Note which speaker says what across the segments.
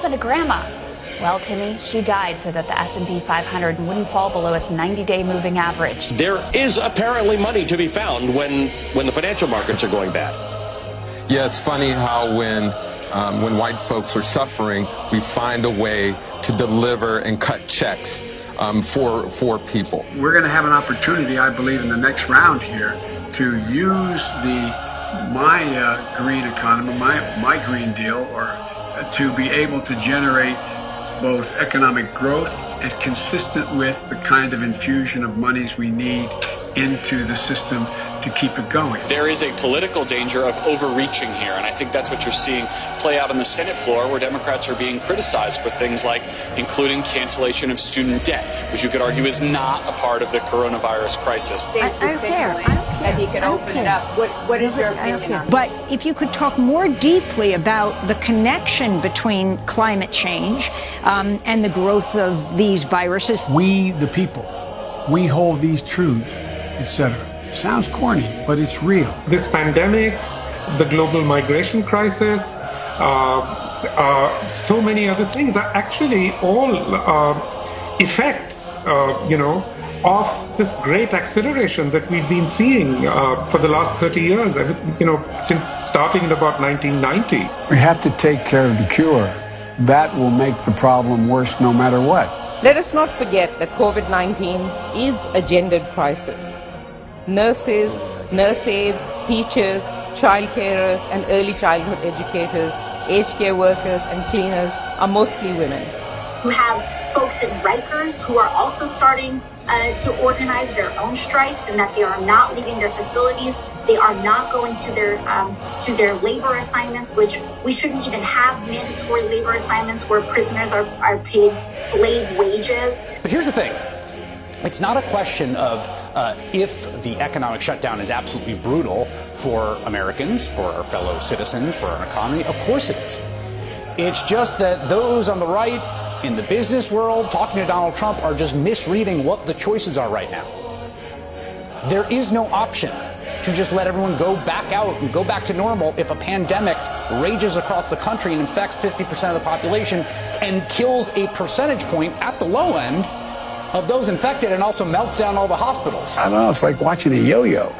Speaker 1: happened to Grandma? Well, Timmy, she died so that the S&P 500 wouldn't fall below its 90-day moving average.
Speaker 2: There is apparently money to be found when the financial markets are going bad.
Speaker 3: Yeah, it's funny how when white folks are suffering, we find a way to deliver and cut checks for people.
Speaker 4: We're going to have an opportunity, I believe, in the next round here to use my green economy, my Green Deal, or to be able to generate both economic growth and consistent with the kind of infusion of monies we need into the system to keep it going.
Speaker 5: There is a political danger of overreaching here, and I think that's what you're seeing play out on the Senate floor, where Democrats are being criticized for things like including cancellation of student debt, which you could argue is not a part of the coronavirus crisis.
Speaker 6: I don't care.
Speaker 7: That he could open it up. What is your opinion on that?
Speaker 6: But if you could talk more deeply about the connection between climate change and the growth of these viruses.
Speaker 4: We, the people, we hold these truths, etc. Sounds corny, but it's real.
Speaker 8: This pandemic, the global migration crisis, so many other things are actually all effects, of this great acceleration that we've been seeing for the last 30 years, since starting in about 1990.
Speaker 4: We have to take care of the cure. That will make the problem worse no matter what.
Speaker 7: Let us not forget that COVID-19 is a gendered crisis. Nurses, nurse aides, teachers, child carers, and early childhood educators, aged care workers, and cleaners are mostly women.
Speaker 9: You have folks in Rikers who are also starting to organize their own strikes, and that they are not leaving their facilities. They are not going to their labor assignments, which we shouldn't even have mandatory labor assignments where prisoners are paid slave wages.
Speaker 10: But here's the thing. It's not a question of if the economic shutdown is absolutely brutal for Americans, for our fellow citizens, for our economy. Of course it is. It's just that those on the right in the business world talking to Donald Trump are just misreading what the choices are right now. There is no option to just let everyone go back out and go back to normal if a pandemic rages across the country and infects 50% of the population and kills a percentage point at the low end of those infected and also melts down all the hospitals.
Speaker 4: I don't know, it's like watching a yo-yo.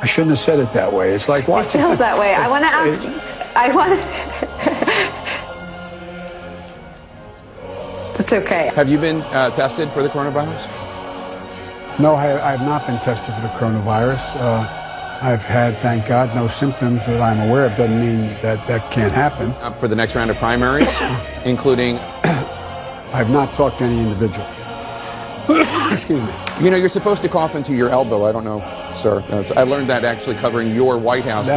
Speaker 4: I shouldn't have said it that way. It's like watching...
Speaker 11: It feels that way. I want to ask... That's okay.
Speaker 12: Have you been tested for the coronavirus?
Speaker 4: No, I have not been tested for the coronavirus. I've had, thank God, no symptoms that I'm aware of. Doesn't mean that can't happen.
Speaker 12: For the next round of primaries, including...
Speaker 4: I have not talked to any individual. Excuse me.
Speaker 12: You know, you're supposed to cough into your elbow. I don't know, sir. I learned that actually covering your White House.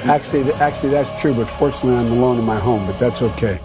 Speaker 4: Actually, that's true, but fortunately I'm alone in my home, but that's okay.